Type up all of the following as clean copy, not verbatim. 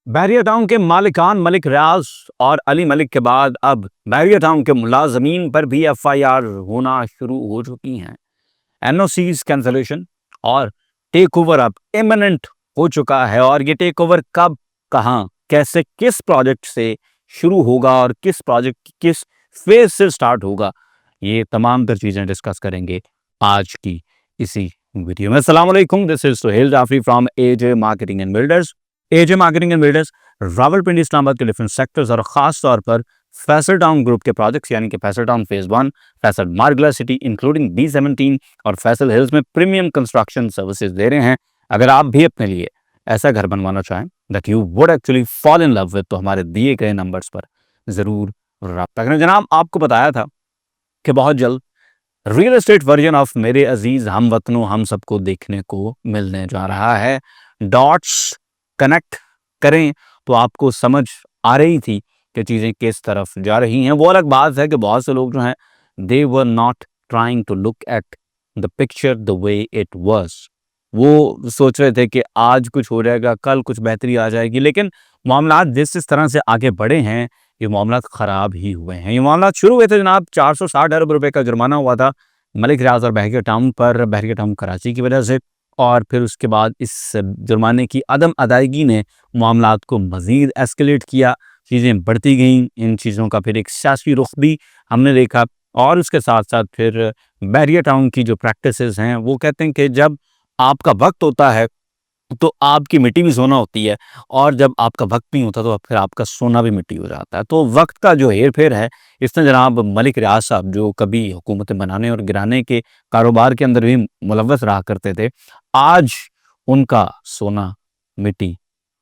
Bairiya town के मालिकान मलिक रियाज और अली मलिक के बाद अब बैरिया टाउन के मुलाजमीन पर भी एफआईआर होना शुरू हो चुकी हैं। एनओसीज कैंसलेशन और टेक ओवर अब इमिनेंट हो चुका है और ये टेक ओवर कब, कहां, कैसे, किस प्रोजेक्ट से शुरू होगा और किस प्रोजेक्ट किस फेज से स्टार्ट होगा, ये तमाम तर चीजें डिस्कस करेंगे आज की इसी वीडियो में। अस्सलाम वालेकुम, this is Suhail Jafri from AJ marketing and builders. AJ marketing and builders Rawalpindi Islamabad के डिफरेंट सेक्टर्स और खास तौर पर फैसल टाउन ग्रुप के प्रोजेक्ट्स यानी कि Faisal town phase 1, Faisal Margalla city including B17 और फैसल हिल्स में प्रीमियम कंस्ट्रक्शन सर्विसेज दे रहे हैं। अगर आप भी अपने लिए ऐसा घर बनवाना चाहें that you would actually fall in love with, तो हमारे दिए गए नंबर्स पर जरूर राब्ता करें। जनाब, आपको बताया था कि बहुत जल्द रियल एस्टेट वर्जन ऑफ मेरे अजीज हम वतनों हम सबको देखने को मिलने जा रहा है। डॉट्स कनेक्ट करें तो आपको समझ आ रही थी कि चीज़ें किस तरफ जा रही हैं। वो अलग बात है कि बहुत से लोग जो हैं they were not trying to look at the picture the way it was. वो सोच रहे थे कि आज कुछ हो जाएगा, कल कुछ बेहतरी आ जाएगी, लेकिन मामला जिस तरह से आगे बढ़े हैं ये मामला ख़राब ही हुए हैं। ये मामला शुरू हुए थे जनाब 460 अरब रुपए का जुर्माना हुआ था मलिक रियाज और बहरिया टाउन पर, बहरिया टाउन कराची की वजह से, और फिर उसके बाद इस जुर्माने की अदम अदायगी ने मामलात को मज़ीद एस्केलेट किया। चीज़ें बढ़ती गईं, इन चीज़ों का फिर एक सियासी रुख भी हमने देखा और उसके साथ साथ फिर बहरिया टाउन की जो प्रैक्टिसेस हैं वो कहते हैं कि जब आपका वक्त होता है तो आपकी मिट्टी भी सोना होती है और जब आपका वक्त नहीं होता तो फिर आपका सोना भी मिट्टी हो जाता है। तो वक्त का जो हेर फेर है इसने जनाब मलिक रियाज साहब, जो कभी हुकूमतें बनाने और गिराने के कारोबार के अंदर भी मुलव्वस रहा करते थे, आज उनका सोना मिट्टी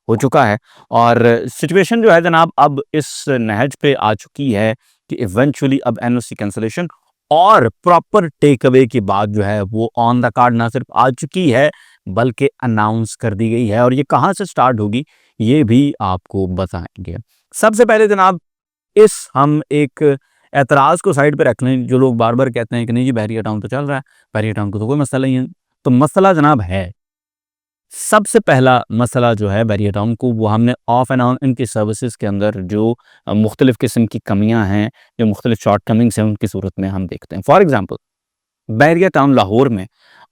हो चुका है। और सिचुएशन जो है जनाब अब इस नहज पे आ चुकी है कि इवेंचुअली अब एनओसी कैंसलेशन और प्रॉपर टेक अवे की बात जो है वो ऑन द कार्ड ना सिर्फ आ चुकी है बल्कि अनाउंस कर दी गई है। और ये कहाँ से स्टार्ट होगी ये भी आपको बताएंगे। सबसे पहले जनाब हम एक एतराज़ को साइड पे रख लें। जो लोग बार बार कहते हैं कि नहीं जी बहरिया टाउन तो चल रहा है, बहरिया टाउन को तो कोई मसला नहीं है, तो मसला जनाब है। सबसे पहला मसला जो है बैरियर टाउन को, वो हमने ऑफ एंड ऑन इनकी सर्विसेज के अंदर जो मुख्तलिफ किस्म की कमियां हैं, जो मुख्तलिफ शॉर्ट कमिंग्स हैं, उनकी सूरत में हम देखते हैं। For example barrier town Lahore में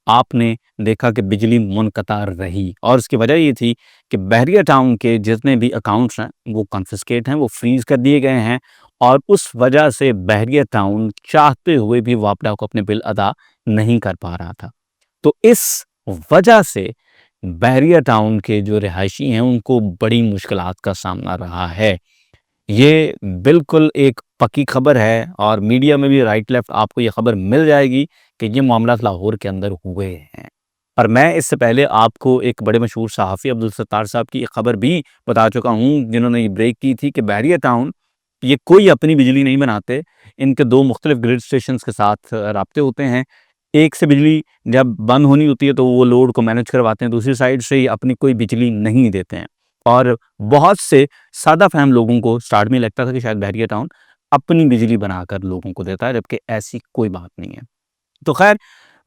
आपने देखा कि बिजली मुनक़ता रही और उसकी वजह ये थी कि बैरियर टाउन के जितने भी अकाउंट्स हैं वो कॉन्फिस्केट हैं, वो फ्रीज कर दिए गए हैं और उस वजह से बैरियर टाउन चाहते हुए भी वो अपना को अपने बिल अदा नहीं कर पा रहा था। तो इस वजह से बैरियर टाउन के जो रिहायशी हैं उनको बड़ी मुश्किलात का सामना रहा है। ये बिल्कुल एक पक्की खबर है और मीडिया में भी राइट लेफ्ट आपको ये खबर मिल जाएगी कि ये मामला लाहौर के अंदर हुए हैं। और मैं इससे पहले आपको एक बड़े मशहूर सहाफ़ी अब्दुल सत्तार साहब की एक खबर भी बता चुका हूँ जिन्होंने ये ब्रेक की थी कि बैरियर टाउन ये कोई अपनी बिजली नहीं बनाते, इनके दो मुख्तलिफ ग्रिड स्टेशन के साथ राब्ते होते हैं। एक से बिजली जब बंद होनी होती है तो वो लोड को मैनेज करवाते हैं, दूसरी साइड से ही अपनी कोई बिजली नहीं देते हैं। और बहुत से सादा फहम लोगों को स्टार्ट में लगता था कि शायद बहरिया टाउन अपनी बिजली बनाकर लोगों को देता है, जबकि ऐसी कोई बात नहीं है। तो खैर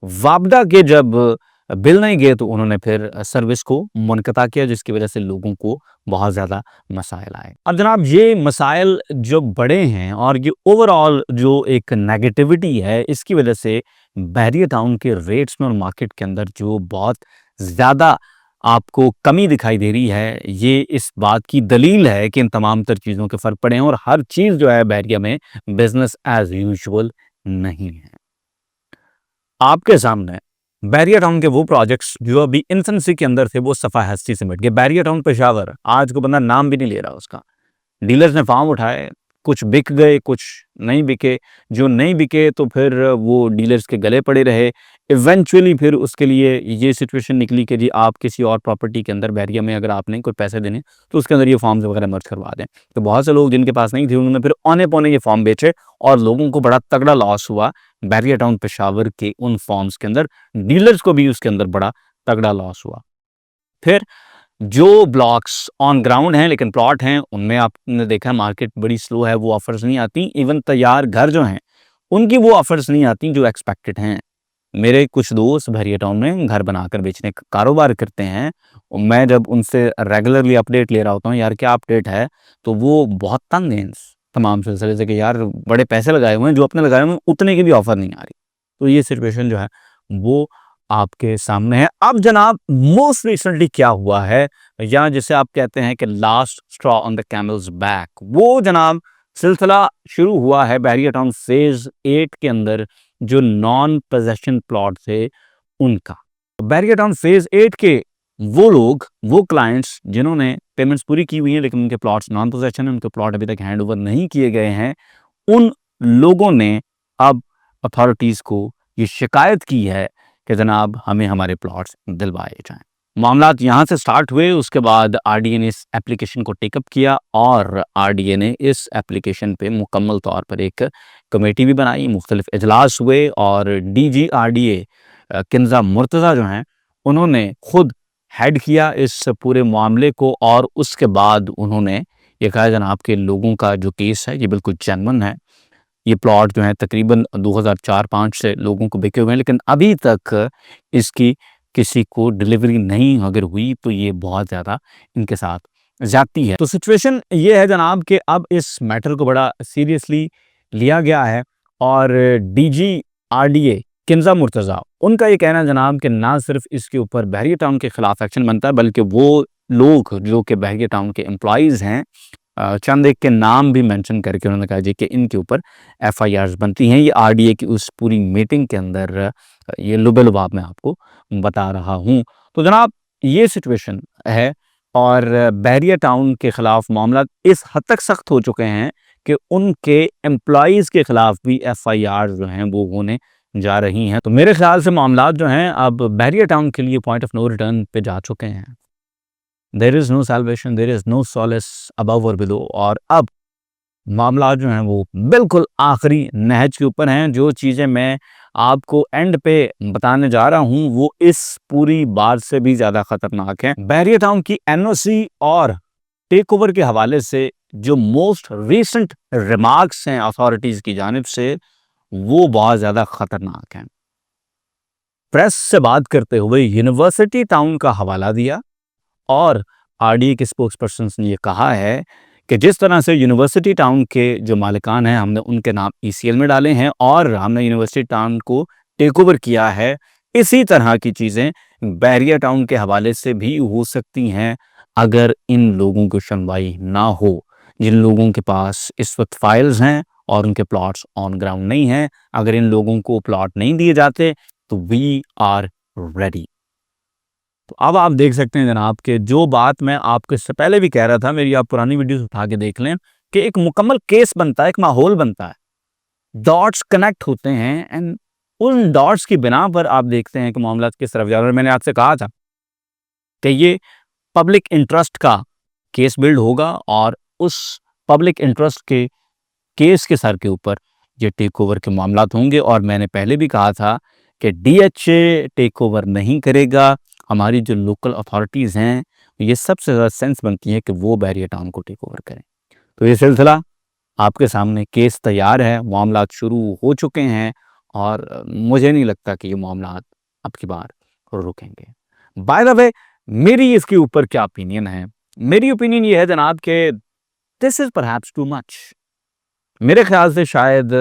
वापडा के जब बिल नहीं गए तो उन्होंने फिर सर्विस को मुनक़ता किया, जिसकी वजह से लोगों को बहुत ज़्यादा मसाइल आए। अब जनाब ये मसाइल जो बड़े हैं और ये ओवरऑल जो एक नेगेटिविटी है इसकी वजह से बैरियर टाउन के रेट्स में और मार्केट के अंदर जो बहुत ज़्यादा आपको कमी दिखाई दे रही है, ये इस बात की दलील है कि इन तमाम तर चीज़ों के फ़र्क पड़े हैं और हर चीज़ जो है बैरिया में बिजनेस एज यूजुअल नहीं है। आपके सामने बैरियर टाउन के वो प्रोजेक्ट्स जो अभी इंफेंसी के अंदर थे वो सफ़ा हस्ती से मिट गए। बैरियर टाउन पेशावर आज को बंदा नाम भी नहीं ले रहा उसका। डीलर्स ने फार्म उठाए, कुछ बिक गए, कुछ नहीं बिके। जो नहीं बिके तो फिर वो डीलर्स के गले पड़े रहे। इवेंचुअली फिर उसके लिए ये सिचुएशन निकली कि जी आप किसी और प्रॉपर्टी के अंदर बैरिया में अगर आपने कोई पैसे देने तो उसके अंदर ये फॉर्म्स वगैरह मर्ज करवा दें। तो बहुत से लोग जिनके पास नहीं थे उन्होंने फिर औने पौने ये फॉर्म बेचे और लोगों को बड़ा तगड़ा लॉस हुआ। बैरियर टाउन पेशावर के उन फॉर्म्स के अंदर डीलर्स को भी उसके अंदर बड़ा तगड़ा लॉस हुआ। फिर जो ब्लॉक्स ऑन ग्राउंड हैं लेकिन प्लॉट हैं उनमें आपने देखा मार्केट बड़ी स्लो है, वो ऑफर्स नहीं आती। इवन तैयार घर जो हैं उनकी वो ऑफर्स नहीं आती जो एक्सपेक्टेड हैं। मेरे कुछ दोस्त बहरिया टाउन में घर बनाकर बेचने का कारोबार करते हैं। और मैं जब उनसे रेगुलरली अपडेट ले रहा होता हूँ, यार क्या अपडेट है, तो वो बहुत तंग हैं इस तमाम सिलसिले से कि यार बड़े पैसे लगाए हुए हैं, जो अपने लगाए हुए हैं उतने की भी ऑफर नहीं आ रही। तो ये सिचुएशन जो है वो आपके सामने है। अब जनाब मोस्ट रिसेंटली क्या हुआ है, या जिसे आप कहते हैं कि last straw on the camel's back, वो जनाब सिलसिला शुरू हुआ है बहरिया टाउन फेज 8 के अंदर जो नॉन पोजेशन प्लॉट थे उनका। बैरियर टाउन फेज 8 के वो लोग, वो क्लाइंट्स जिन्होंने पेमेंट्स पूरी की हुई है लेकिन उनके प्लॉट्स नॉन पोजेशन है, उनके प्लॉट अभी तक हैंड ओवर नहीं किए गए हैं, उन लोगों ने अब अथॉरिटीज को ये शिकायत की है कि जनाब हमें हमारे प्लॉट्स दिलवाए जाएं। मामलात यहाँ से स्टार्ट हुए, उसके बाद आरडीए ने इस एप्लीकेशन को टेकअप किया और आरडीए ने इस एप्लीकेशन पे मुकम्मल तौर पर एक कमेटी भी बनाई, मुख्तलिफ इजलास हुए और डीजी आरडीए किन्जा मुर्तज़ा जो हैं उन्होंने खुद हेड किया इस पूरे मामले को और उसके बाद उन्होंने ये कहा जनाब के लोगों का जो केस है ये बिल्कुल जेन्युइन है। ये प्लॉट जो है तकरीबन 2004-5 से लोगों को बिके हुए हैं, लेकिन अभी तक इसकी किसी को डिलीवरी नहीं अगर हुई तो ये बहुत ज़्यादा इनके साथ ज़्यादती है। तो सिचुएशन ये है जनाब कि अब इस मैटर को बड़ा सीरियसली लिया गया है और डीजी आरडीए किन्जा मुर्तज़ा उनका ये कहना है जनाब कि ना सिर्फ इसके ऊपर बहरिया टाउन के खिलाफ एक्शन बनता है, बल्कि वो लोग जो कि बहरिया टाउन के एम्प्लॉइज़ हैं, चंद एक के नाम भी मेंशन करके उन्होंने कहा जी कि इनके ऊपर एफआईआर्स बनती हैं। ये आरडीए की उस पूरी मीटिंग के अंदर ये लुबे-लुबाब मैं आपको बता रहा हूँ। तो जनाब ये सिचुएशन है और बहरिया टाउन के खिलाफ मामला इस हद तक सख्त हो चुके हैं कि उनके एम्प्लॉइज़ के खिलाफ भी एफआईआर जो हैं वो होने जा रही हैं। तो मेरे ख्याल से मामलात जो हैं अब बहरिया टाउन के लिए पॉइंट ऑफ नो रिटर्न पे जा चुके हैं। There is no salvation, there is no solace above और बिलो, और अब मामला जो हैं वो बिल्कुल आखिरी नहज के ऊपर हैं। जो चीज़ें मैं आपको एंड पे बताने जा रहा हूँ वो इस पूरी बात से भी ज़्यादा ख़तरनाक हैं। बहरिया टाउन की एनओसी और टेक ओवर के हवाले से जो मोस्ट रीसेंट रिमार्क्स हैं अथॉरिटीज़ की जानिब से वो बहुत ज़्यादा ख़तरनाक हैं। प्रेस से बात करते हुए यूनिवर्सिटी टाउन का हवाला दिया और आरडीए के स्पोक्सपर्सन ने ये कहा है कि जिस तरह से यूनिवर्सिटी टाउन के जो मालिकान हैं हमने उनके नाम ईसीएल में डाले हैं और हमने यूनिवर्सिटी टाउन को टेक ओवर किया है, इसी तरह की चीज़ें बहरिया टाउन के हवाले से भी हो सकती हैं अगर इन लोगों की सुनवाई ना हो, जिन लोगों के पास इस वक्त फाइल्स हैं और उनके प्लॉट्स ऑन ग्राउंड नहीं हैं। अगर इन लोगों को प्लॉट नहीं दिए जाते तो वी आर रेडी। तो अब आप देख सकते हैं जनाब कि जो बात मैं आपको इससे पहले भी कह रहा था, मेरी आप पुरानी वीडियोस उठा के देख लें कि एक मुकम्मल केस बनता है, एक माहौल बनता है, डॉट्स कनेक्ट होते हैं एंड उन डॉट्स की बिना पर आप देखते हैं कि मामला किस तरफ जा रहा है। और मैंने आपसे कहा था कि ये पब्लिक इंटरेस्ट का केस बिल्ड होगा और उस पब्लिक इंटरेस्ट के केस के सर के ऊपर ये टेक ओवर के मामलात होंगे। और मैंने पहले भी कहा था कि डीएचए टेक ओवर नहीं करेगा, हमारी जो लोकल अथॉरिटीज़ हैं ये सबसे ज़्यादा सेंस बनती है कि वो बहरिया टाउन को टेक ओवर करें। तो ये सिलसिला आपके सामने, केस तैयार है, मामलात शुरू हो चुके हैं और मुझे नहीं लगता कि ये मामलात अब की बार रुकेंगे। बाय द वे मेरी इसके ऊपर क्या ओपिनियन है? मेरी ओपिनियन ये है जनाब कि this is perhaps too much. मेरे ख्याल से शायद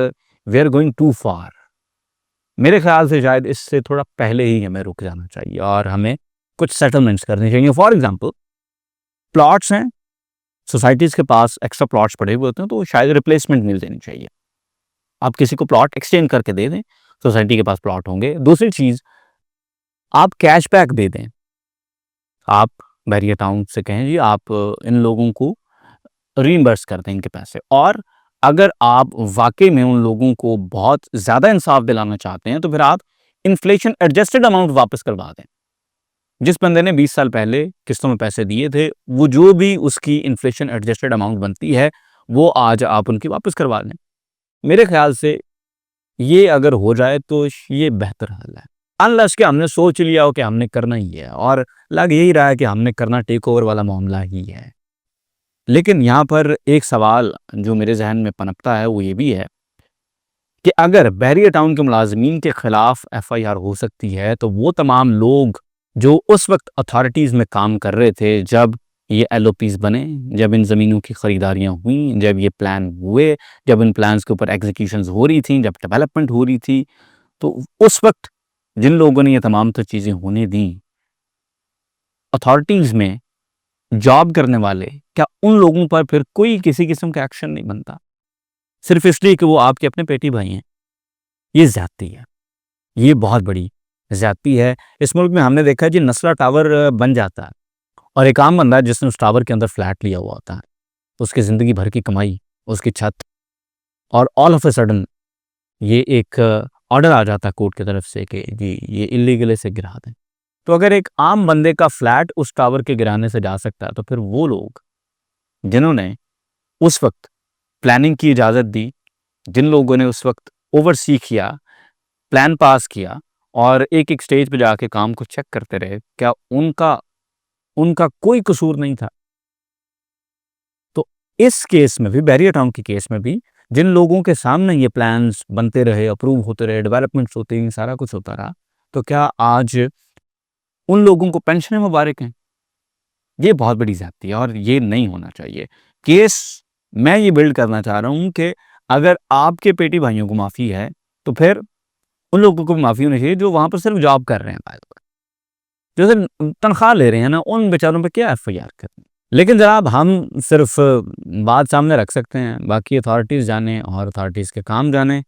वी आर गोइंग टू फार। मेरे ख्याल से शायद इससे थोड़ा पहले ही हमें रुक जाना चाहिए और हमें कुछ सेटलमेंट्स करनी चाहिए। फॉर एग्जांपल प्लॉट्स हैं, सोसाइटीज़ के पास एक्स्ट्रा प्लॉट्स पड़े हुए होते हैं तो शायद रिप्लेसमेंट मिल देनी चाहिए। आप किसी को प्लॉट एक्सचेंज करके दे दें, सोसाइटी के पास प्लॉट होंगे। दूसरी चीज़, आप कैशबैक दे दें। आप बहरिया टाउन से कहें जी आप इन लोगों को रीइंबर्स कर दें इनके पैसे। और अगर आप वाकई में उन लोगों को बहुत ज़्यादा इंसाफ दिलाना चाहते हैं तो फिर आप इन्फ्लेशन एडजस्टेड अमाउंट वापस करवा दें। जिस बंदे ने 20 साल पहले किस्तों में पैसे दिए थे, वो जो भी उसकी इन्फ्लेशन एडजस्टेड अमाउंट बनती है वो आज आप उनकी वापस करवा दें। मेरे ख्याल से ये अगर हो जाए तो ये बेहतर हल है। अनलेस कि हमने सोच लिया हो कि हमने करना ही है और लग यही रहा है कि हमने करना टेक ओवर वाला मामला ही है। लेकिन यहाँ पर एक सवाल जो मेरे जहन में पनपता है वो ये भी है कि अगर बहरिया टाउन के मुलाजमीन के खिलाफ FIR हो सकती है, तो वो तमाम लोग जो उस वक्त अथॉरिटीज़ में काम कर रहे थे, जब ये LOPs बने, जब इन ज़मीनों की ख़रीदारियाँ हुई, जब ये प्लान हुए, जब इन प्लान्स के ऊपर एग्जीक्यूशंस हो रही थी, जब डेवलपमेंट हो रही थी, तो उस वक्त जिन लोगों ने ये तमाम तो चीज़ें होने दी, अथॉरिटीज़ में जॉब करने वाले, क्या उन लोगों पर फिर कोई किसी किस्म का एक्शन नहीं बनता, सिर्फ इसलिए कि वो आपके अपने पेटी भाई हैं? ये ज़्यादती है, ये बहुत बड़ी ज़्यादती है। इस मुल्क में हमने देखा है जी, नस्ला टावर बन जाता है और एक आम बंदा जिसने उस टावर के अंदर फ्लैट लिया हुआ होता है, उसकी ज़िंदगी भर की कमाई, उसकी छत, और ऑल ऑफ अ सडन ये एक ऑर्डर आ जाता है कोर्ट की तरफ से कि जी ये इल्लीगल इसे गिरा दें। तो अगर एक आम बंदे का फ्लैट उस टावर के गिराने से जा सकता है, तो फिर वो लोग जिन्होंने उस वक्त प्लानिंग की इजाज़त दी, जिन लोगों ने उस वक्त ओवरसी किया, प्लान पास किया और एक-एक स्टेज पे जाके काम को चेक करते रहे, क्या उनका उनका कोई कसूर नहीं था? तो इस केस में भी, बैरियर टाउन के केस में भी, जिन लोगों के सामने ये प्लान्स बनते रहे, अप्रूव होते रहे, डेवलपमेंट्स होती रहीं, सारा कुछ होता रहा, तो क्या आज उन लोगों को पेंशनें मुबारक हैं? ये बहुत बड़ी ज़्यादती है और ये नहीं होना चाहिए। केस मैं ये बिल्ड करना चाह रहा हूँ कि अगर आपके पेटी भाइयों को माफ़ी है, तो फिर उन लोगों को भी माफ़ी होनी चाहिए जो वहाँ पर सिर्फ जॉब कर रहे हैं, बाय द वे। जो सिर्फ तनख्वाह ले रहे हैं ना, उन बेचारों पे क्या FIR करनी। लेकिन जनाब, हम सिर्फ बात सामने रख सकते हैं, बाकी अथॉरिटीज़ जाने और अथॉरिटीज़ के काम जाने।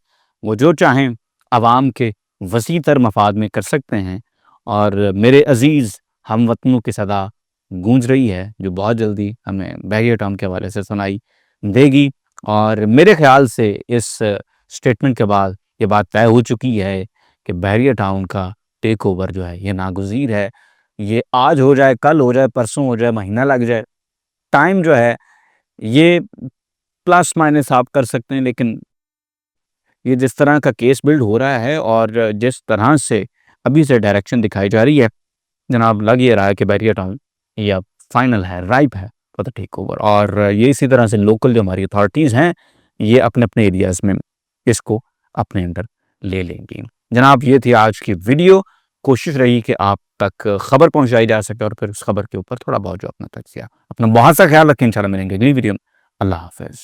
वो जो चाहें अवाम के वसी तर मफाद में कर सकते हैं। और मेरे अज़ीज़ हमवतनों की सदा गूंज रही है, जो बहुत जल्दी हमें बैरियर टाउन के हवाले से सुनाई देगी। और मेरे ख़्याल से इस स्टेटमेंट के बाद ये बात तय हो चुकी है कि बैरियर टाउन का टेक ओवर जो है ये नागुज़ीर है। ये आज हो जाए, कल हो जाए, परसों हो जाए, महीना लग जाए, टाइम जो है ये प्लस माइनस आप कर सकते हैं, लेकिन ये जिस तरह का केस बिल्ड हो रहा है और जिस तरह से अभी से डायरेक्शन दिखाई जा रही है, जनाब लग ये रहा है कि बैरियर टाउन ये अब फाइनल है, राइप है फॉर द टेक ओवर। और ये इसी तरह से लोकल जो हमारी अथॉरिटीज़ हैं, ये अपने-अपने एरियाज़ में इसको अपने अंडर ले लेंगी। जनाब, ये थी आज की वीडियो। कोशिश रही कि आप तक खबर पहुँचाई जा सके और फिर उस खबर के ऊपर थोड़ा बहुत जो अपना तजिया। अपना बहुत सा ख्याल रखें, इंशाल्लाह मिलेंगे अगली वीडियो में। अल्लाह हाफ़िज़।